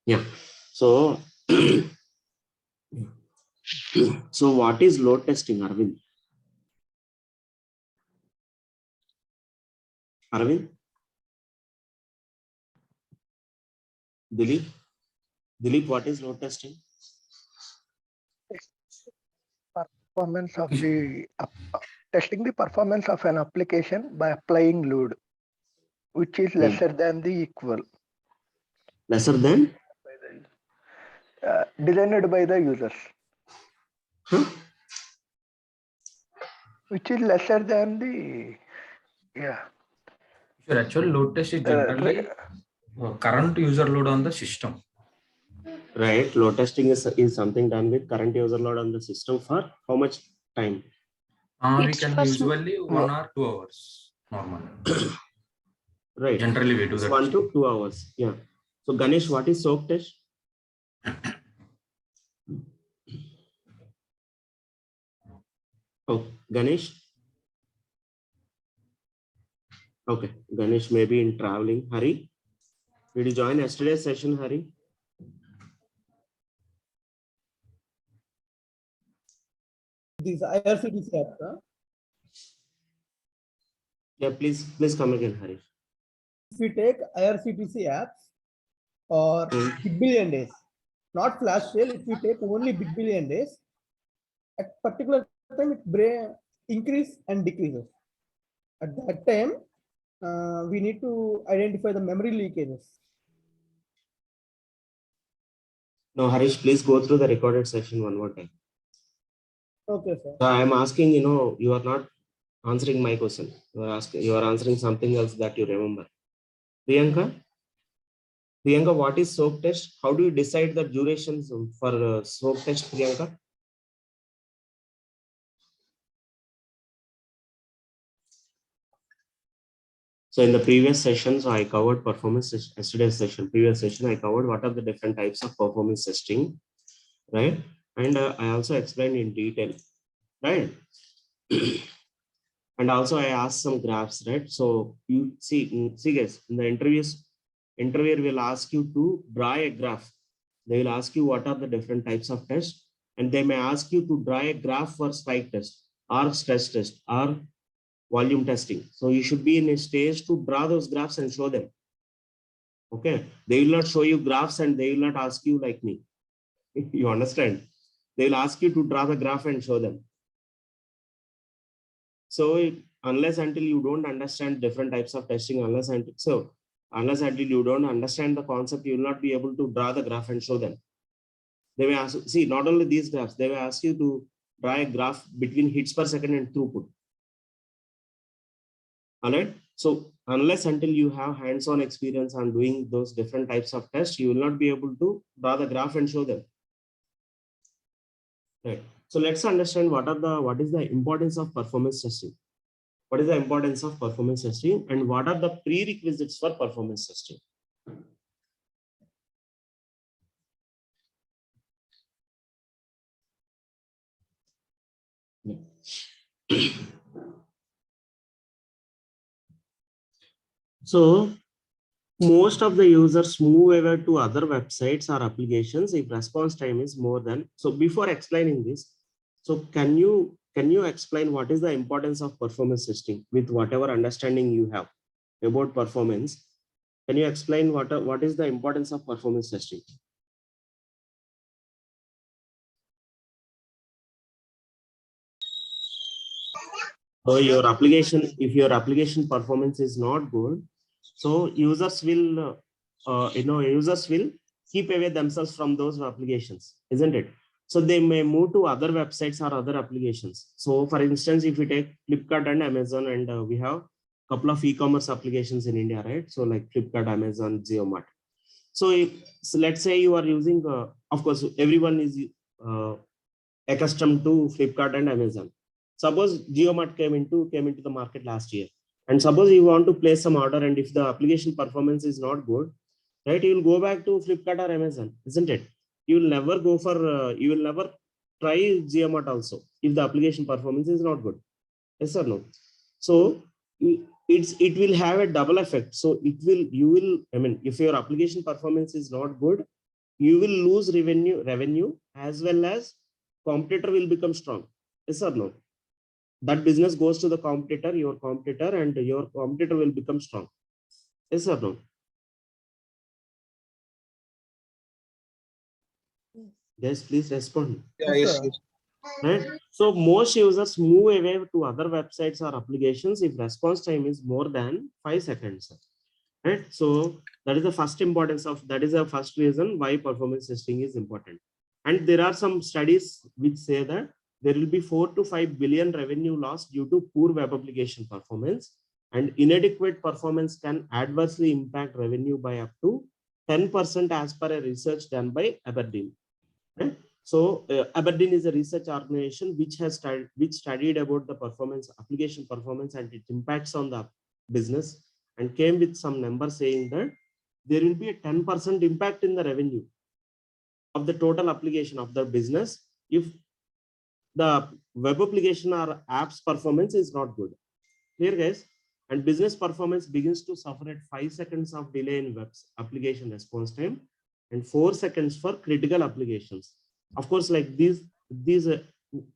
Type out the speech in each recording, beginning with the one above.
Yeah. So, so what is load testing, Arvind? Arvind? Dilip? Dilip, what is load testing? Performance of the testing the performance of an application by applying load, which is lesser than the equal. Lesser than? Designed by the users, Huh? which is lesser than the Sure, actually load test is generally current user load on the system. Right. Load testing is something done with current user load on the system for how much time? We can usually 1 or 2 hours normally. Right. Generally we do that. 1 to 2 hours. Yeah. So Ganesh, what is soak test? Oh, Ganesh. Okay. Ganesh may be in traveling. Hari, did you join yesterday's session, Hari? These IRCTC apps, huh? Yeah, please come again, Hari. If we take IRCTC apps or Big Billion Days, not flash sale, if we take only Big Billion Days, at particular time it increase and decreases. At that time, we need to identify the memory leakages. No, Harish, please go through the recorded session one more time. Okay, sir. So I am asking, you are not answering my question. You are answering something else that you remember. Priyanka, what is soak test? How do you decide the durations for soak test, Priyanka? So in the previous session, I covered performance. Yesterday's session, previous session, I covered what are the different types of performance testing, right? And I also explained in detail, right? And also I asked some graphs, right? So you see guys, in the interviewer will ask you to draw a graph. They will ask you what are the different types of tests, and they may ask you to draw a graph for spike test or stress test or volume testing. So you should be in a stage to draw those graphs and show them. Okay, they will not show you graphs and they will not ask you like me. You understand? They will ask you to draw the graph and show them. So unless until you don't understand different types of testing, unless until you don't understand the concept, you will not be able to draw the graph and show them. They may ask, see, not only these graphs, they will ask you to draw a graph between hits per second and throughput. All right. So unless until you have hands-on experience on doing those different types of tests, you will not be able to draw the graph and show them. Right. So let's understand what is the importance of performance testing. What is the importance of performance testing and what are the prerequisites for performance testing? So most of the users move over to other websites or applications if response time is more than. So before explaining this, so can you explain what is the importance of performance testing with whatever understanding you have about performance? Can you explain what is the importance of performance testing? So your application, if your application performance is not good, so users will, users will keep away themselves from those applications, isn't it? So they may move to other websites or other applications. So for instance, if we take Flipkart and Amazon, and we have a couple of e-commerce applications in India, right? So like Flipkart, Amazon, JioMart. So let's say you are using, of course, everyone is accustomed to Flipkart and Amazon. Suppose JioMart came into the market last year, and suppose you want to place some order, and if the application performance is not good, right, you will go back to Flipkart or Amazon, isn't it? You will never go for, you will never try JioMart also if the application performance is not good. Yes or no? So it will have a double effect. So you will, I mean, if your application performance is not good, you will lose revenue as well as competitor will become strong. Yes or no? That business goes to the competitor, your competitor, and your competitor will become strong. Yes or no? Yes, please respond. Yeah, Yes, yes, sir. yes. Right? So most users move away to other websites or applications if response time is more than 5 seconds. Right? So that is the first importance of, that is the first reason why performance testing is important. And there are some studies which say that there will be 4 to 5 billion revenue loss due to poor web application performance, and inadequate performance can adversely impact revenue by up to 10% as per a research done by Aberdeen. Right? So Aberdeen is a research organization which has studied about the performance, application performance, and its impacts on the business, and came with some numbers saying that there will be a 10% impact in the revenue of the total application of the business if the web application or apps performance is not good. Clear, guys? And business performance begins to suffer at 5 seconds of delay in web application response time and 4 seconds for critical applications. Of course, like these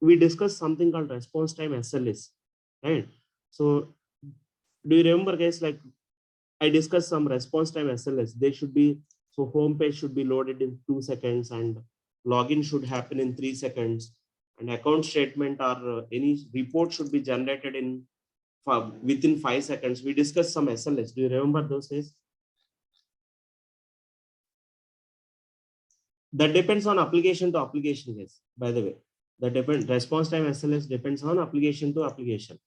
we discussed something called response time SLS, right? So do you remember, guys, like I discussed some response time SLS. They should be, so home page should be loaded in 2 seconds and login should happen in 3 seconds, and account statement or any report should be generated in within 5 seconds. We discussed some SLS. Do you remember those days? That depends on application to application, guys. By the way, that depends. Response time SLS depends on application to application.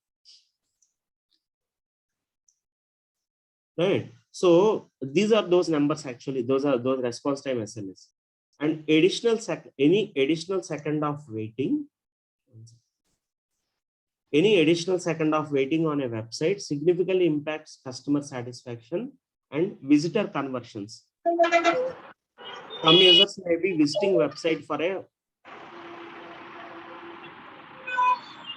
Right. So these are those numbers actually. Those are those response time SLS. And any additional second of waiting. Any additional second of waiting on a website significantly impacts customer satisfaction and visitor conversions. Some users may be visiting website for a,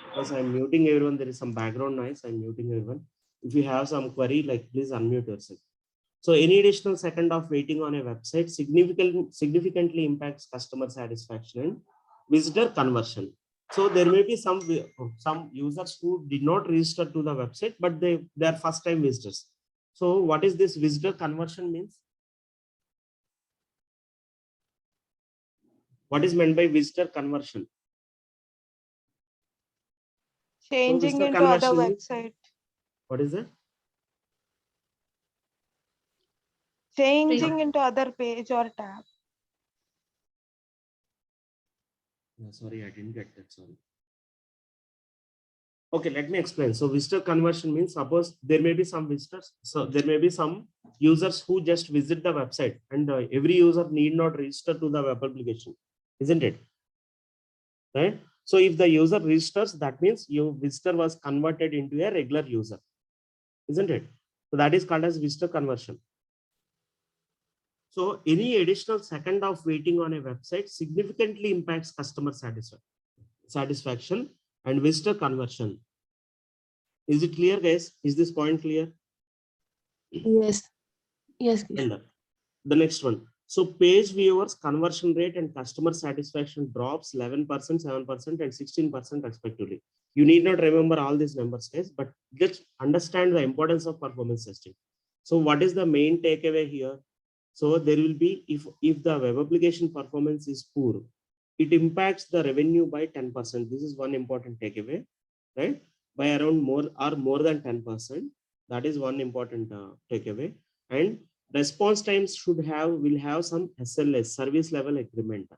because I'm muting everyone, there is some background noise, I'm muting everyone. If you have some query, like please unmute yourself. So any additional second of waiting on a website significantly impacts customer satisfaction and visitor conversion. So there may be some users who did not register to the website, but they are first time visitors. So what is this visitor conversion means? What is meant by visitor conversion? Changing visitor into other conversion means, website. what is that? Changing into other page or tab. Sorry, I didn't get that. Sorry. Okay, let me explain. So visitor conversion means, suppose there may be some visitors. So there may be some users who just visit the website, and every user need not register to the web application, isn't it? Right? So if the user registers, that means your visitor was converted into a regular user, isn't it? So that is called as visitor conversion. So any additional second of waiting on a website significantly impacts customer satisfaction and visitor conversion. Is it clear, guys? Is this point clear? Yes. Yes. And the next one. So page viewers conversion rate and customer satisfaction drops 11%, 7%, and 16% respectively. You need not remember all these numbers, guys, but just understand the importance of performance testing. So what is the main takeaway here? So there will be, if the web application performance is poor, it impacts the revenue by 10%. This is one important takeaway, right? By around more than 10%. That is one important takeaway. And response times will have some SLS, service level agreement.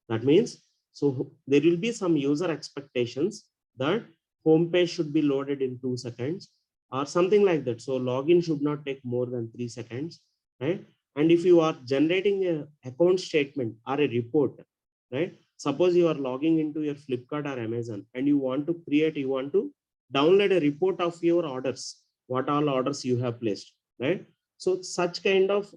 That means, so there will be some user expectations that homepage should be loaded in 2 seconds or something like that. So login should not take more than 3 seconds, right? And if you are generating an account statement or a report, right? Suppose you are logging into your Flipkart or Amazon and you want to download a report of your orders, what all orders you have placed, right? So such kind of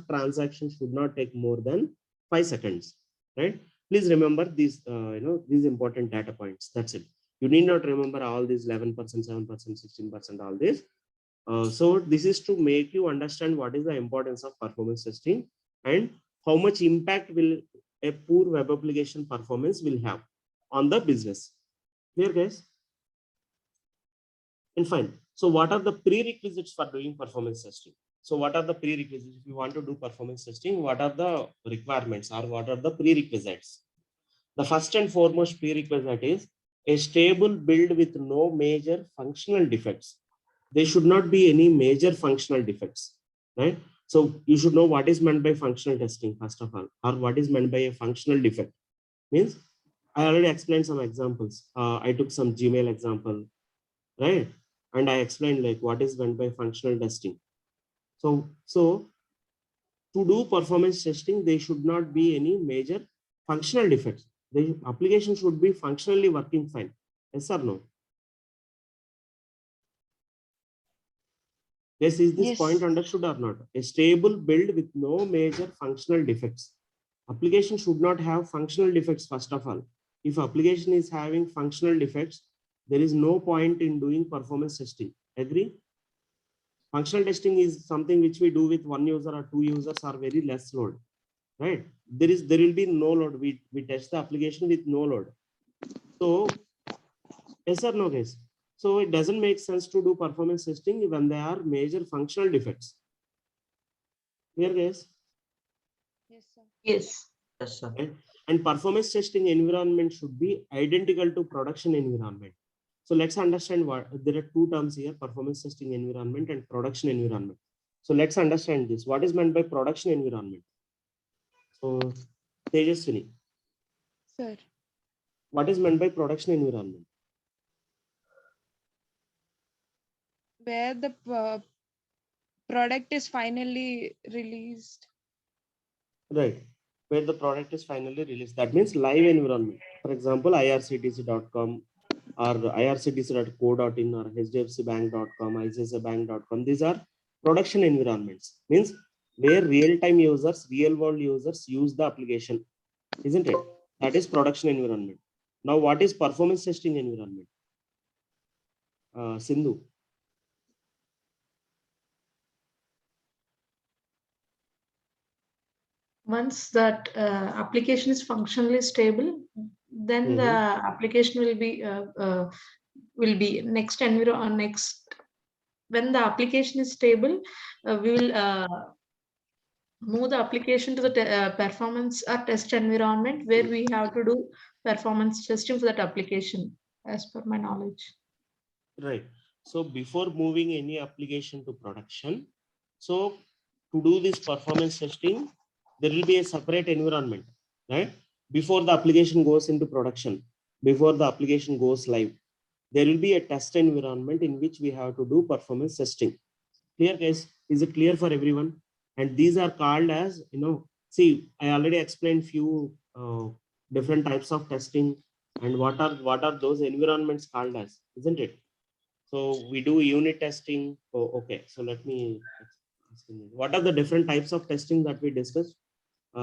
transactions should not take more than 5 seconds, right? Please remember these, these important data points. That's it. You need not remember all these 11%, 7%, 16%, all this. So this is to make you understand what is the importance of performance testing and how much impact will a poor web application performance will have on the business. Clear, guys? And fine. So what are the prerequisites for doing performance testing? So what are the prerequisites? If you want to do performance testing, what are the requirements or what are the prerequisites? The first and foremost prerequisite is a stable build with no major functional defects. There should not be any major functional defects, right? So you should know what is meant by functional testing, first of all, or what is meant by a functional defect. Means I already explained some examples. I took some Gmail example, right? And I explained like what is meant by functional testing. So to do performance testing, there should not be any major functional defects. The application should be functionally working fine. Yes or no? Yes, is this Yes. point understood or not? A stable build with no major functional defects. Application should not have functional defects, first of all. If application is having functional defects, there is no point in doing performance testing. Agree? Functional testing is something which we do with one user or two users or very less load, right? There will be no load. We test the application with no load. So yes or no, guys? So it doesn't make sense to do performance testing when there are major functional defects. Clear, guys? Yes, sir. Yes. Yes, sir. Right? And performance testing environment should be identical to production environment. So let's understand what there are two terms here: performance testing environment and production environment. So let's understand this. What is meant by production environment? So Tejaswini, Sir. what is meant by production environment? Where the product is finally released. Right. Where the product is finally released. That means live environment. For example, irctc.com or irctc.co.in or hdfcbank.com, icicibank.com. These are production environments. Means where real-time users, real-world users use the application, isn't it? That is production environment. Now, what is performance testing environment? Sindhu. Once that application is functionally stable, then the application will be next next. When the application is stable, we will move the application to the performance or test environment where we have to do performance testing for that application, as per my knowledge. Right. So before moving any application to production, so to do this performance testing, there will be a separate environment, right? Before the application goes into production, before the application goes live, there will be a test environment in which we have to do performance testing. Clear, guys? Is it clear for everyone? And these are called as, see, I already explained few different types of testing and what are those environments called as, isn't it? So we do unit testing. Oh, okay. So let me. What are the different types of testing that we discussed? I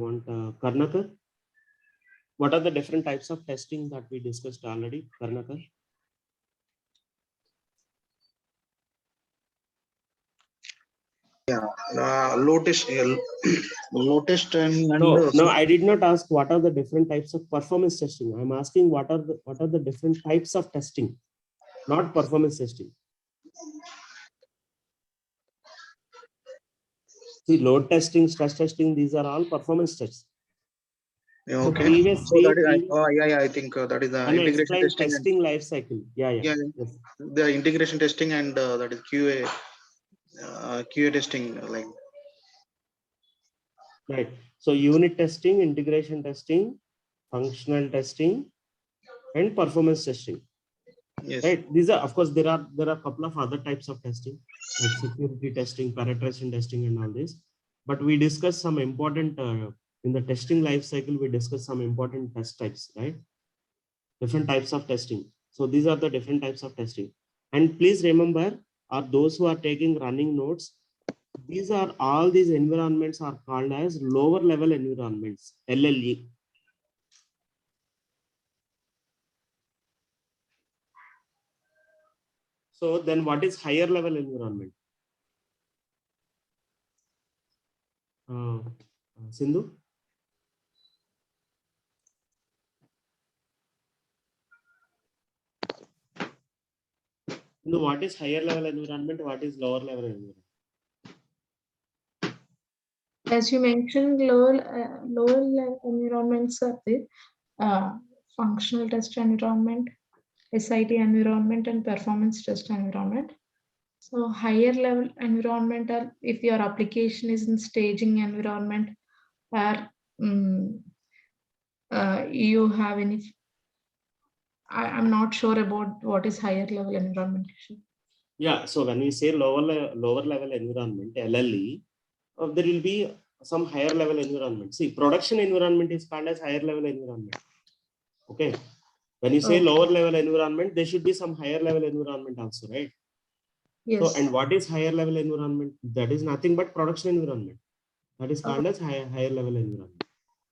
want Karnakar. What are the different types of testing that we discussed already, Karnakar? Low test, low test and No, I did not ask what are the different types of performance testing. I'm asking what are the different types of testing, not performance testing. See, load testing, stress testing, these are all performance tests. okay. Previously, So that is, I think that is the integration testing. Testing life cycle. Yeah. Yes. The integration testing and that is QA testing, like. Right. So unit testing, integration testing, functional testing, and performance testing. Yes. Right. These are, of course, there are a couple of other types of testing, like security testing, penetration testing, and all this. But we discussed some important in the testing life cycle. We discussed some important test types, right? Different types of testing. So these are the different types of testing. And please remember, are those who are taking running notes, all these environments are called as lower level environments, LLE. So then what is higher level environment? Sindhu? Sindhu, what is higher level environment? What is lower level environment? As you mentioned, lower level environments are the functional test environment, SIT environment, and performance test environment. So higher level environment are if your application is in staging environment, or you have any. I'm not sure about what is higher level environment. Yeah, so when we say lower level environment, LLE, there will be some higher level environment. See, production environment is called as higher level environment. Okay. When you say Okay. lower level environment, there should be some higher level environment also, right? Yes. So, and what is higher level environment? That is nothing but production environment. That is called as higher level environment.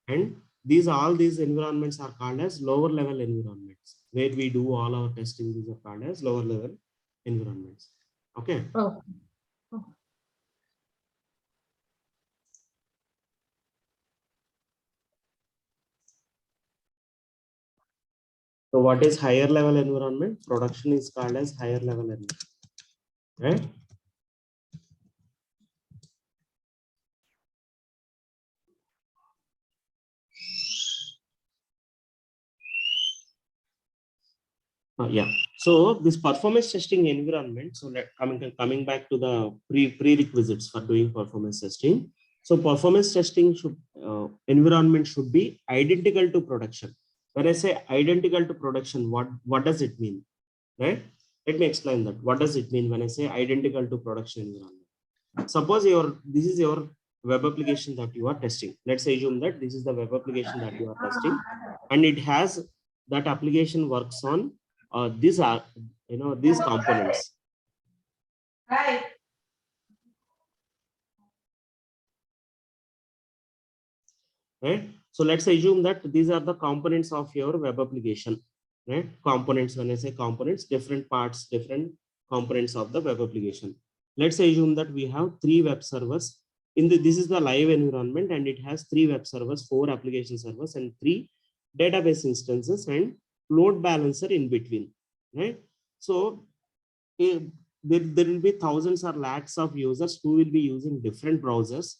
And all these environments are called as lower level environments, where we do all our testing. These are called as lower level environments. Okay. Oh. So what is higher level environment? Production is called as higher level environment, right? Yeah. So this performance testing environment. So coming back to the prerequisites for doing performance testing. So performance testing environment should be identical to production. When I say identical to production, what does it mean? Right? Let me explain that. What does it mean when I say identical to production environment? Suppose this is your web application that you are testing. Let's assume that this is the web application that you are testing, and it has that application works on these are these components. Right. Right. So let's assume that these are the components of your web application. Right. Components. When I say components, different parts, different components of the web application. Let's assume that we have 3 web servers. This is the live environment, and it has 3 web servers, 4 application servers, and 3 database instances and load balancer in between. Right. So there will be thousands or lakhs of users who will be using different browsers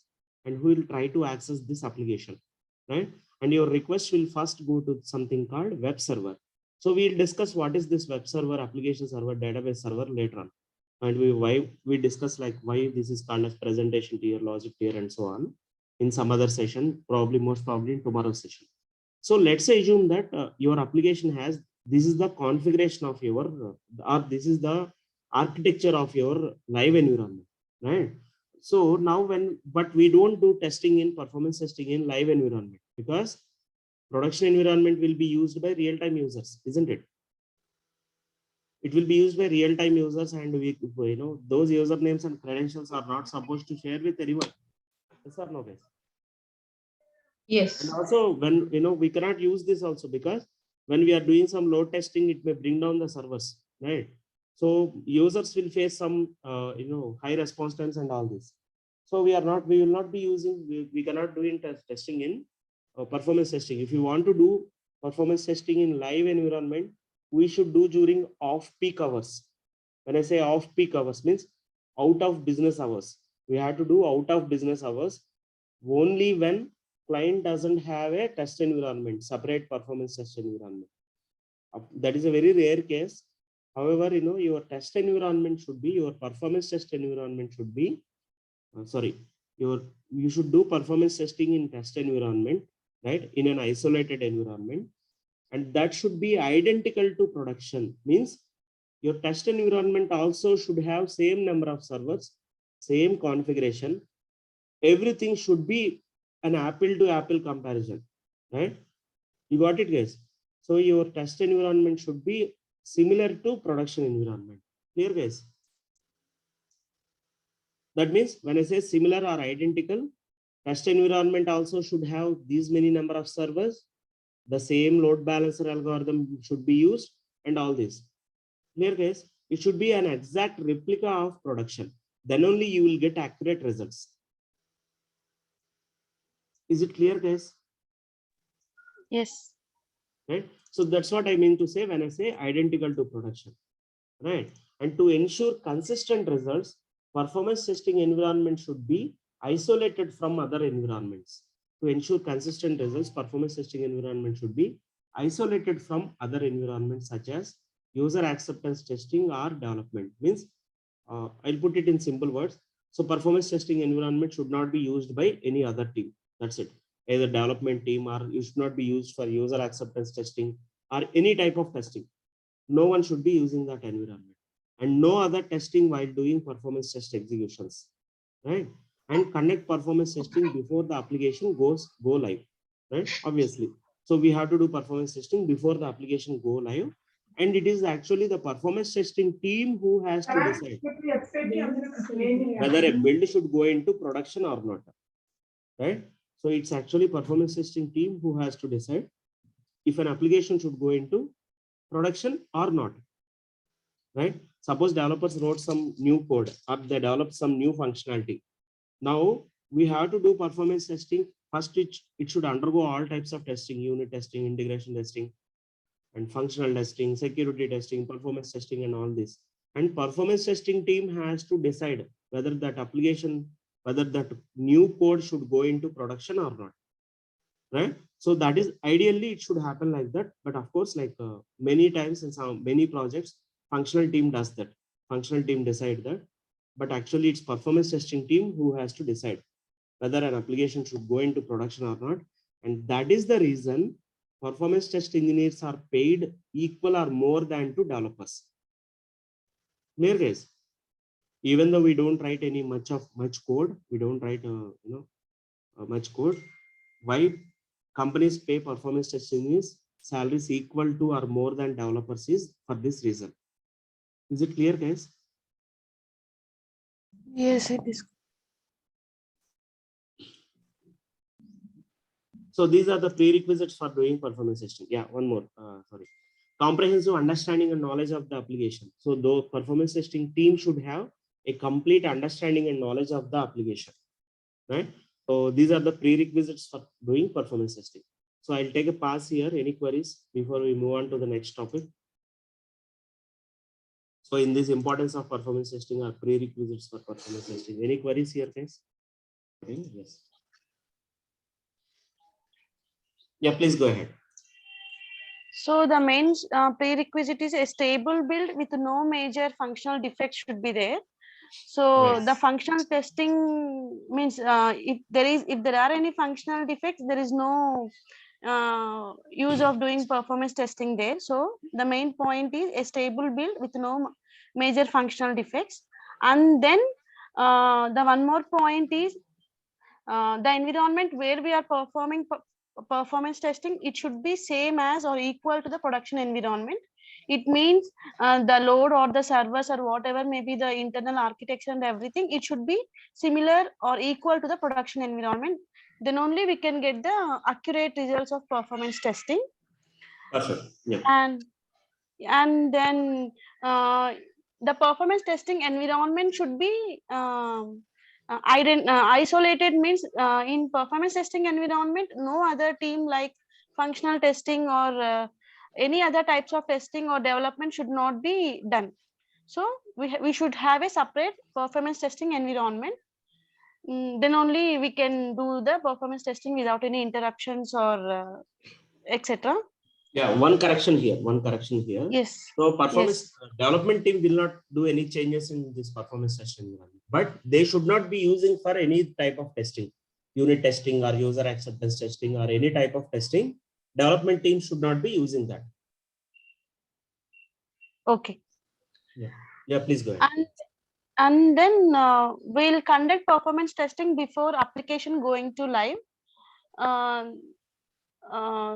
and who will try to access this application, right? And your request will first go to something called web server. So we'll discuss what is this web server, application server, database server later on. And why we discuss like why this is called as presentation tier, logic tier, and so on in some other session, most probably in tomorrow's session. So let's assume that your application has, this is the configuration of your, or this is the architecture of your live environment, right? So now but we don't do testing in performance testing in live environment, because production environment will be used by real-time users, isn't it? It will be used by real-time users, and those usernames and credentials are not supposed to share with anyone. Yes or no, guys? Yes. And also when we cannot use this also, because when we are doing some load testing, it may bring down the servers, right? So users will face some high response times and all this. So we will not be using, we cannot do in testing in performance testing. If you want to do performance testing in live environment, we should do during off-peak hours. When I say off-peak hours, means out of business hours. We have to do out of business hours only when client doesn't have a test environment, separate performance test environment. That is a very rare case. However, your test environment should be, your performance test environment should be, you should do performance testing in test environment, right? In an isolated environment. And that should be identical to production. Means your test environment also should have same number of servers, same configuration. Everything should be an apple to apple comparison, right? You got it, guys? So your test environment should be similar to production environment. Clear, guys? That means when I say similar or identical, test environment also should have these many number of servers, the same load balancer algorithm should be used, and all this. Clear, guys? It should be an exact replica of production. Then only you will get accurate results. Is it clear, guys? Yes. Right? So that's what I mean to say when I say identical to production, right? And to ensure consistent results, performance testing environment should be isolated from other environments. To ensure consistent results, performance testing environment should be isolated from other environments such as user acceptance testing or development. Means, I'll put it in simple words. So performance testing environment should not be used by any other team. That's it. Either development team, or it should not be used for user acceptance testing or any type of testing. No one should be using that environment, and no other testing while doing performance test executions, right? And conduct performance testing before the application go live, right? Obviously. So we have to do performance testing before the application go live. And it is actually the performance testing team who has to decide whether a build should go into production or not, right? So it's actually performance testing team who has to decide if an application should go into production or not, right? Suppose developers wrote some new code or they developed some new functionality. Now we have to do performance testing. First, it should undergo all types of testing: unit testing, integration testing, and functional testing, security testing, performance testing, and all this. And performance testing team has to decide whether that application, whether that new code should go into production or not, right? So that is ideally it should happen like that. But of course, like many times in some many projects, functional team does that. Functional team decide that, but actually it's performance testing team who has to decide whether an application should go into production or not. And that is the reason performance test engineers are paid equal or more than to developers. Clear, guys? Even though we don't write any much code, we don't write much code. Why companies pay performance test engineers salaries equal to or more than developers is for this reason. Is it clear, guys? Yes, it is. So these are the prerequisites for doing performance testing. Yeah, one more. Sorry. Comprehensive understanding and knowledge of the application. So the performance testing team should have a complete understanding and knowledge of the application, right? So these are the prerequisites for doing performance testing. So I'll take a pause here. Any queries before we move on to the next topic? So in this importance of performance testing or prerequisites for performance testing, any queries here, guys? Yes. Yeah, please go ahead. So the main prerequisite is a stable build with no major functional defects should be there. So Right. the functional testing means if there are any functional defects, there is no use of doing performance testing there. So the main point is a stable build with no major functional defects. And then the one more point is the environment where we are performing performance testing, it should be same as or equal to the production environment. It means the load or the servers or whatever may be the internal architecture and everything, it should be similar or equal to the production environment. Then only we can get the accurate results of performance testing. Perfect. Yeah. And then the performance testing environment should be isolated, means in performance testing environment, no other team like functional testing or any other types of testing or development should not be done. So we should have a separate performance testing environment. Then only we can do the performance testing without any interruptions or etc. Yeah, one correction here. Yes. So performance development team will not do any changes in this performance testing environment, but they should not be using for any type of testing, unit testing or user acceptance testing or any type of testing. Development team should not be using that. Okay. Yeah, please go ahead. And then we'll conduct performance testing before application going to live.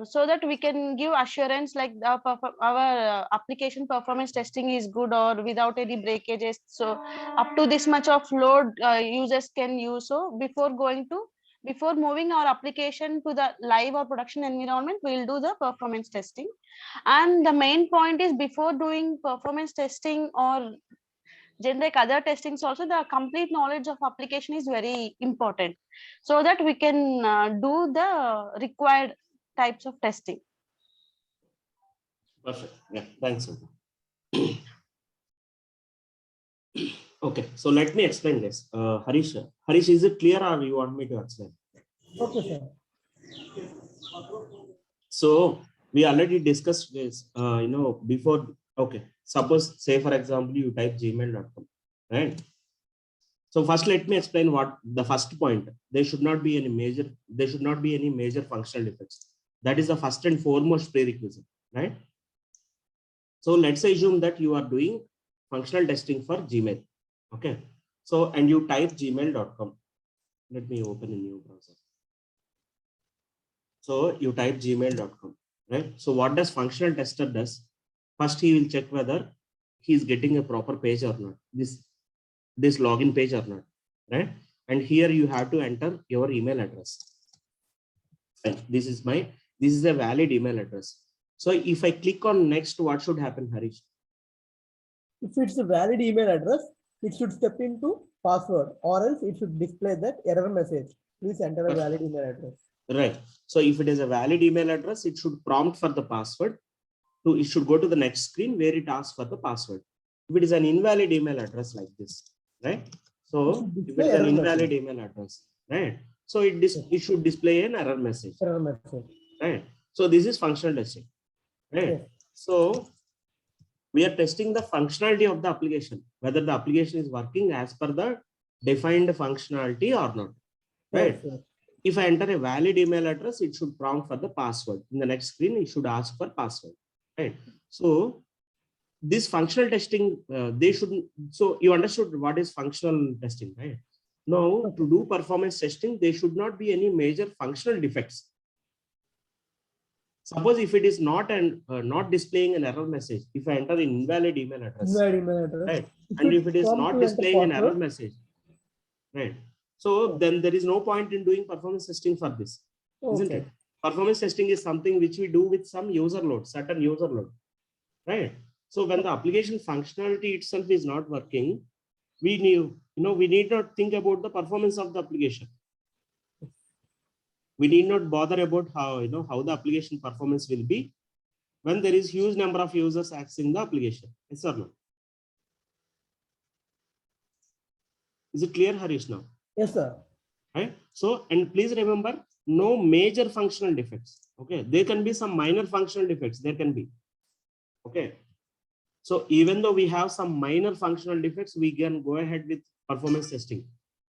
So that we can give assurance like our application performance testing is good or without any breakages. So up to this much of load users can use. So before moving our application to the live or production environment, we'll do the performance testing. And the main point is before doing performance testing or generic other testings also, the complete knowledge of application is very important, so that we can do the required types of testing. Perfect. Yeah, thanks. Sudha. Okay, so let me explain this. Harish, is it clear or you want me to explain? Okay, sir. So we already discussed this, before. Okay, suppose, say for example, you type gmail.com, right? So first, let me explain what the first point. There should not be any major functional defects. That is the first and foremost prerequisite, right? So let's assume that you are doing functional testing for Gmail. Okay. So, and you type gmail.com. Let me open a new browser. So you type gmail.com, right? So what does functional tester does? First, he will check whether he is getting a proper page or not. This login page or not, right? And here you have to enter your email address. And this is a valid email address. So if I click on next, what should happen, Harish? If it's a valid email address, it should step into password, or else it should display that error message. Please enter a valid email address. Right. So if it is a valid email address, it should prompt for the password. So it should go to the next screen where it asks for the password. If it is an invalid email address like this, right? So if it is an invalid email address, right? So it should display an error message. Error message. Right. So this is functional testing. Right. Yes. So we are testing the functionality of the application, whether the application is working as per the defined functionality or not. Right. Yes, if I enter a valid email address, it should prompt for the password. In the next screen, it should ask for password. Right. So this functional testing, so you understood what is functional testing, right? Now, to do performance testing, there should not be any major functional defects. Suppose if it is not displaying an error message, if I enter an invalid email address, right? And if it is not displaying an error message, right? So then there is no point in doing performance testing for this, isn't it? Performance testing is something which we do with some user load, certain user load, right? So when the application functionality itself is not working, we need not think about the performance of the application. We need not bother about how the application performance will be when there is huge number of users accessing the application. Yes or no? Is it clear, Harish, now? Yes, sir. Right. So, and please remember, no major functional defects. Okay. There can be some minor functional defects. There can be. Okay. So even though we have some minor functional defects, we can go ahead with performance testing,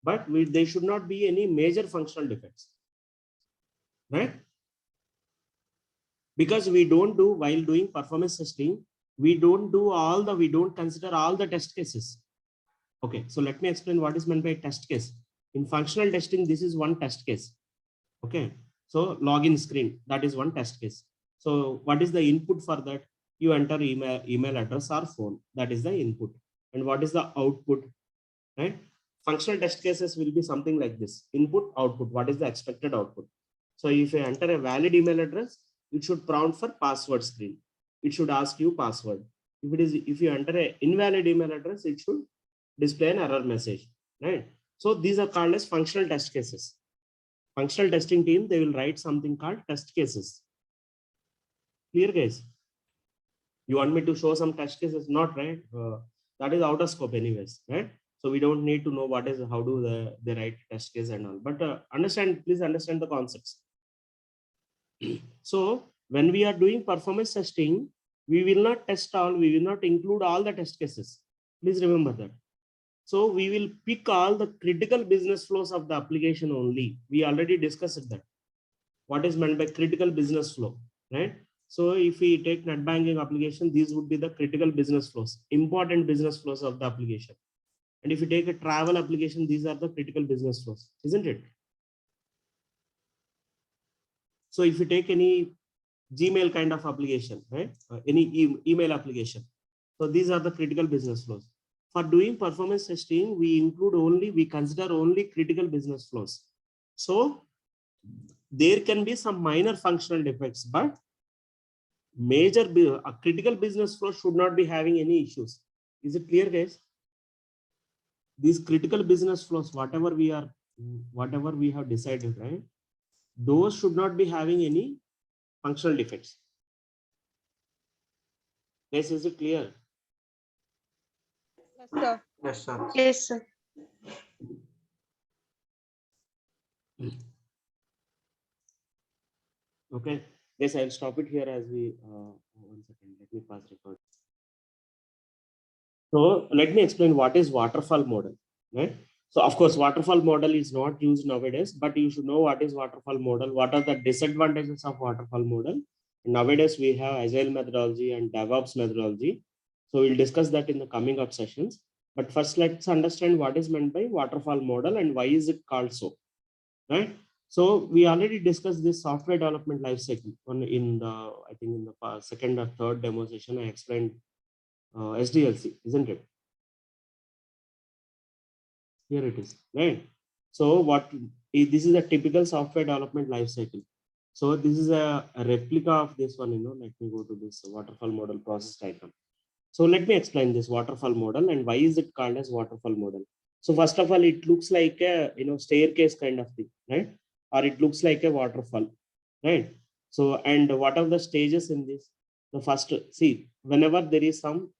but there should not be any major functional defects. Right? Because we don't do, while doing performance testing, we don't consider all the test cases. Okay, so let me explain what is meant by test case. In functional testing, this is one test case. Okay, so login screen, that is one test case. So what is the input for that? You enter email address or phone, that is the input. And what is the output? Right? Functional test cases will be something like this: input, output. What is the expected output? So if you enter a valid email address, it should prompt for password screen. It should ask you password. If you enter an invalid email address, it should display an error message. Right? So these are called as functional test cases. Functional testing team, they will write something called test cases. Clear, guys? You want me to show some test cases? Not, right? That is out of scope anyways, right? So we don't need to know how do they write test case and all. But please understand the concepts. So when we are doing performance testing, we will not include all the test cases. Please remember that. So we will pick all the critical business flows of the application only. We already discussed that. What is meant by critical business flow, right? So if we take net banking application, these would be the critical business flows, important business flows of the application. And if you take a travel application, these are the critical business flows, isn't it? So if you take any Gmail kind of application, right? Any email application. So these are the critical business flows. For doing performance testing, we consider only critical business flows. So there can be some minor functional defects, but critical business flow should not be having any issues. Is it clear, guys? these critical business flows, whatever we have decided, right? Those should not be having any functional defects. This is it clear? Yes, sir. Yes, sir. Yes, sir. Okay. Yes, I'll stop it here as we 1 second. Let me pass record. So let me explain what is waterfall model, right? So of course, waterfall model is not used nowadays, but you should know what is waterfall model, what are the disadvantages of waterfall model. Nowadays, we have agile methodology and DevOps methodology. So we'll discuss that in the coming up sessions. But first, let's understand what is meant by waterfall model and why is it called so, right? So we already discussed this software development lifecycle in the, I think in the second or third demo session, I explained SDLC, isn't it? Here it is, right? So this is a typical software development lifecycle. So this is a replica of this one, let me go to this waterfall model process diagram. So let me explain this waterfall model and why is it called as waterfall model. So first of all, it looks like a staircase kind of thing, right? Or it looks like a waterfall, right? So, and what are the stages in this? The first, see, whenever there is some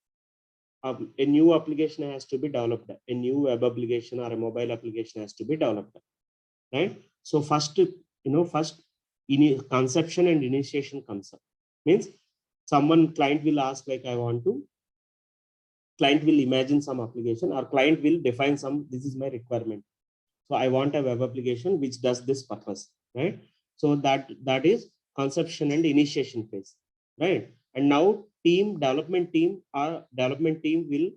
a new application has to be developed, a new web application or a mobile application has to be developed, right? So first, conception and initiation concept means client will ask, like, client will imagine some application, or client will define this is my requirement. So I want a web application which does this purpose, right? So that is conception and initiation phase, right? And now development team will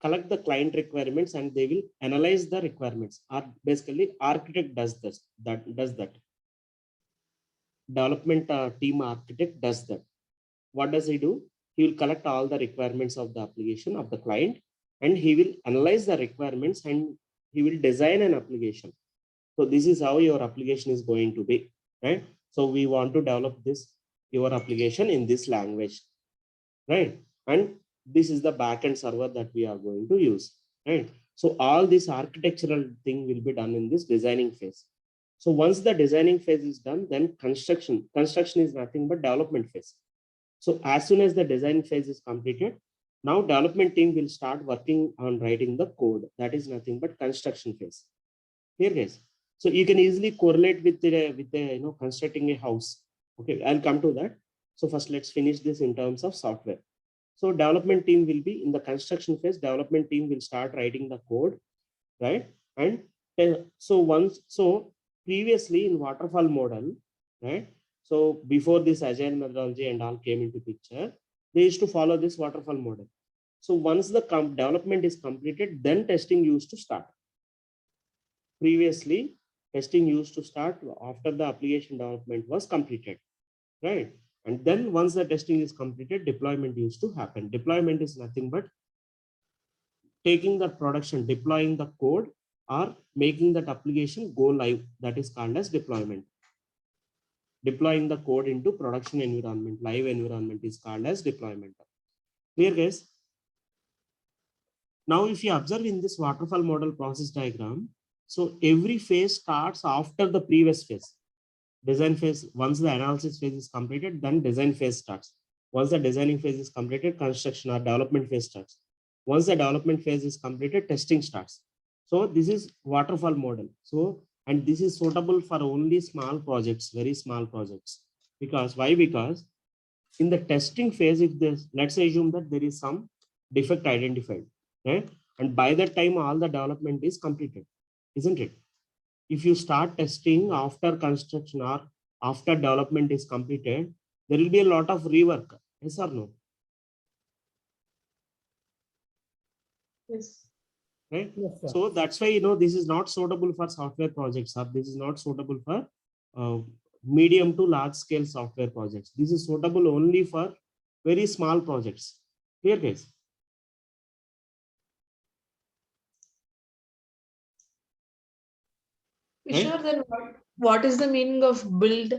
collect the client requirements and they will analyze the requirements. Or basically, architect does that. Development team architect does that. What does he do? He will collect all the requirements of the application of the client, and he will analyze the requirements and he will design an application. So this is how your application is going to be, right? So we want to develop your application in this language, right? And this is the backend server that we are going to use, right? So all this architectural thing will be done in this designing phase. So once the designing phase is done, then construction is nothing but development phase. So as soon as the design phase is completed, now development team will start working on writing the code. That is nothing but construction phase. Here, guys. So you can easily correlate with constructing a house. Okay, I'll come to that. So first, let's finish this in terms of software. So development team will be in the construction phase. Development team will start writing the code, right? And so previously in waterfall model, right? So before this agile methodology and all came into picture, they used to follow this waterfall model. So once the development is completed, then testing used to start. Previously, testing used to start after the application development was completed, right? And then once the testing is completed, deployment used to happen. Deployment is nothing but taking the production, deploying the code, or making that application go live. That is called as deployment. Deploying the code into production environment, live environment is called as deployment. Clear, guys? Now, if you observe in this waterfall model process diagram, so every phase starts after the previous phase. Design phase, once the analysis phase is completed, then design phase starts. Once the designing phase is completed, construction or development phase starts. Once the development phase is completed, testing starts. So this is waterfall model. So, and this is suitable for only small projects, very small projects. Because why? Because in the testing phase, if there's, let's assume that there is some defect identified, right? And by that time, all the development is completed, isn't it? If you start testing after construction or after development is completed, there will be a lot of rework. Yes or no? Yes. Right? Yes, sir. So that's why, this is not suitable for software projects. This is not suitable for medium to large scale software projects. This is suitable only for very small projects. Here, guys. Right? Sure, then what is the meaning of build,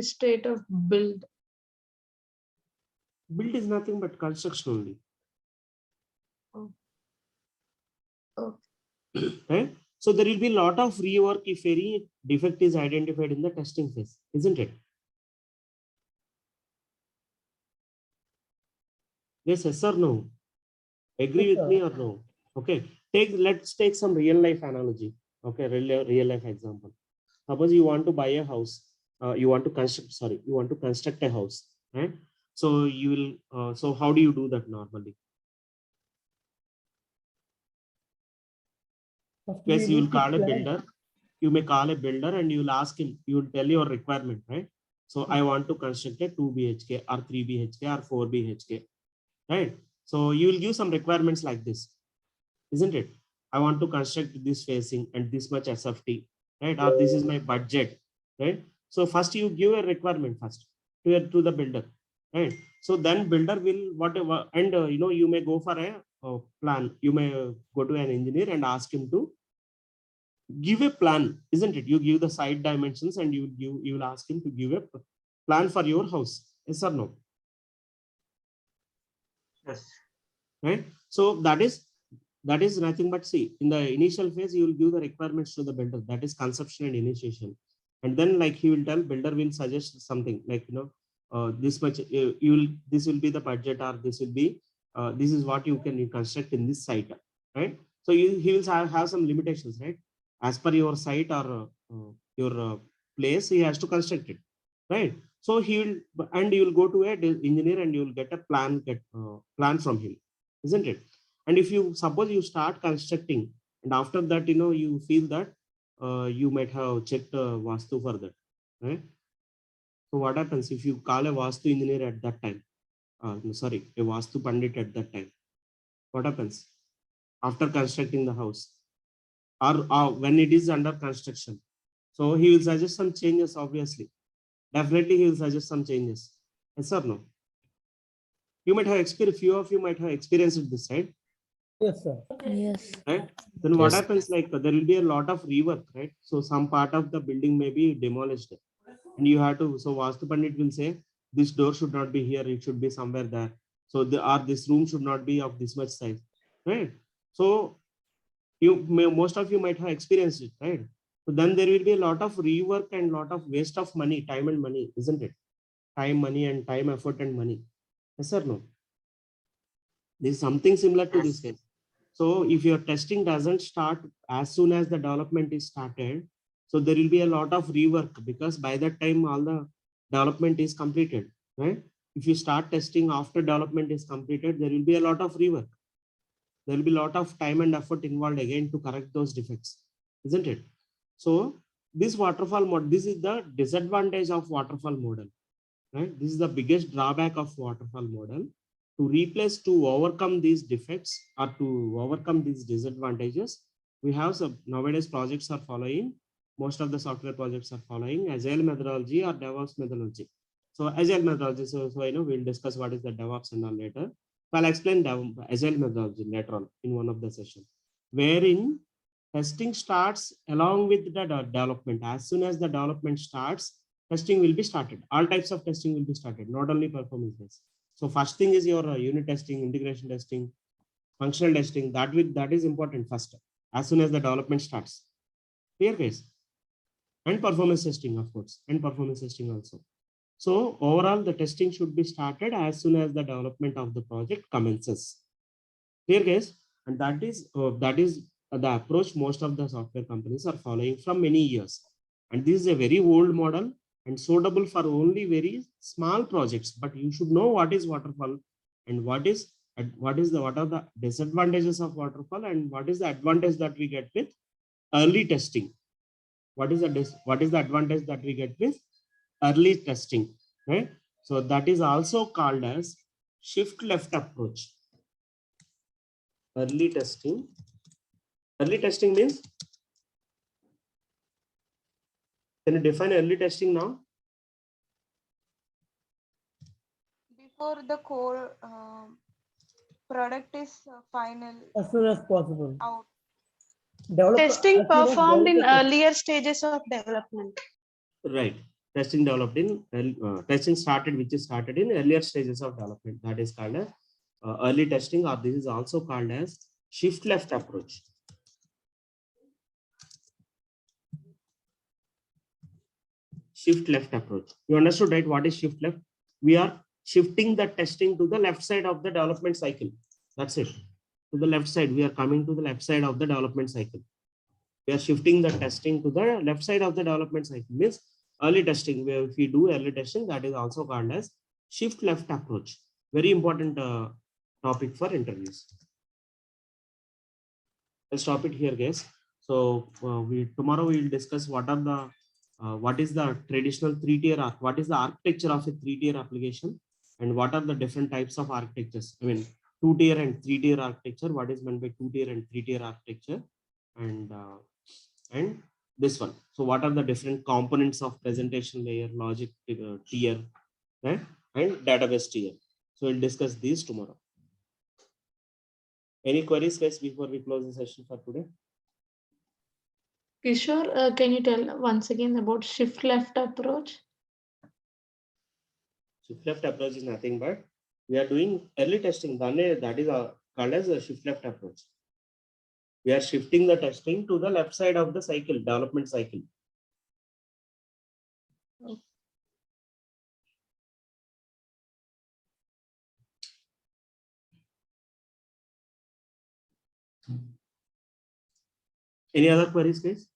state of build? Build is nothing but construction only. Oh. Okay. Right? So there will be a lot of rework if any defect is identified in the testing phase, isn't it? Yes, yes or no? Agree Yes, with sir. me or no? Okay. Let's take some real life analogy. Okay, real life example. Suppose you want to buy a house. You want to construct a house, right? So you will. So how do you do that normally? First we Yes, you will need to call a plan. builder. You may call a builder and you will ask him. You will tell your requirement, right? So I want to construct a 2 BHK or 3 BHK or 4 BHK, right? So you will give some requirements like this, isn't it? I want to construct this facing and this much SFT, right? Or this is my budget, right? So first you give a requirement first to the builder, right? So then builder will whatever, and you may go for a plan. You may go to an engineer and ask him to give a plan, isn't it? You give the side dimensions and you will ask him to give a plan for your house. Yes or no? Yes. Right? So that is nothing but, see, in the initial phase you will give the requirements to the builder, that is conception and initiation, and then like he will tell, builder will suggest something like this much this will be the budget, or this will be this is what you can construct in this site, right? So he will have some limitations, right? As per your site or your place, he has to construct it, right? So he will, and you will go to a engineer and you will get a plan from him, isn't it? And if you suppose you start constructing, and after that you feel that you might have checked vastu for that, right? So what happens if you call a vastu engineer at that time, sorry, a vastu pandit at that time? What happens after constructing the house, or when it is under construction? So he will suggest some changes, obviously. Definitely he will suggest some changes. Yes or no? You might have experienced, few of you might have experienced this, right? Yes, sir. Yes. Right? Then what Yes. happens, like there will be a lot of rework, right? So some part of the building may be demolished, and you have to, so Vastu Pandit will say, this door should not be here, it should be somewhere there. So this room should not be of this much size, right? So most of you might have experienced it, right? So then there will be a lot of rework and lot of waste of money, time and money, isn't it? Time, money, and time, effort, and money. Yes or no? This is something similar to this case. So if your testing doesn't start as soon as the development is started, so there will be a lot of rework, because by that time all the development is completed, right? If you start testing after development is completed, there will be a lot of rework. There will be a lot of time and effort involved again to correct those defects, isn't it? So this waterfall model, this is the disadvantage of waterfall model, right? This is the biggest drawback of waterfall model. To overcome these defects or to overcome these disadvantages, we have some nowadays projects are following, most of the software projects are following agile methodology or DevOps methodology. So agile methodology, so we'll discuss what is the DevOps and all later. So I'll explain agile methodology later on in one of the sessions, wherein testing starts along with the development. As soon as the development starts, testing will be started. All types of testing will be started, not only performance based. So first thing is your unit testing, integration testing, functional testing. That is important first, as soon as the development starts. Clear case? And performance testing, of course, and performance testing also. So overall, the testing should be started as soon as the development of the project commences. Clear case? And that is the approach most of the software companies are following from many years. And this is a very old model and suitable for only very small projects. But you should know what is waterfall and what are the disadvantages of waterfall and what is the advantage that we get with early testing. What is the advantage that we get with early testing, right? So that is also called as shift left approach. Early testing means, can you define early testing now? Before the core product is final As soon as possible. out. as Testing soon as performed in developer- earlier stages of development. Right. Testing testing started in earlier stages of development. That is called as early testing, or this is also called as shift left approach. shift left approach. You understood, right? What is shift left? We are shifting the testing to the left side of the development cycle. That's it. To the left side, we are coming to the left side of the development cycle. We are shifting the testing to the left side of the development cycle. Means early testing, where if we do early testing, that is also called as shift left approach. Very important topic for interviews. Let's stop it here, guys. So tomorrow we will discuss what is the traditional 3-tier arc, what is the architecture of a 3-tier application, and what are the different types of architectures. I mean, 2-tier and 3-tier architecture. What is meant by 2-tier and 3-tier architecture, and this one. So what are the different components of presentation layer, logic tier, right, and database tier. So we'll discuss these tomorrow. Any queries, guys, before we close the session for today? Kishore, can you tell once again about shift left approach? Shift left approach is nothing but we are doing early testing. That is called as a shift left approach. We are shifting the testing to the left side of the cycle, development cycle. Any other queries, guys?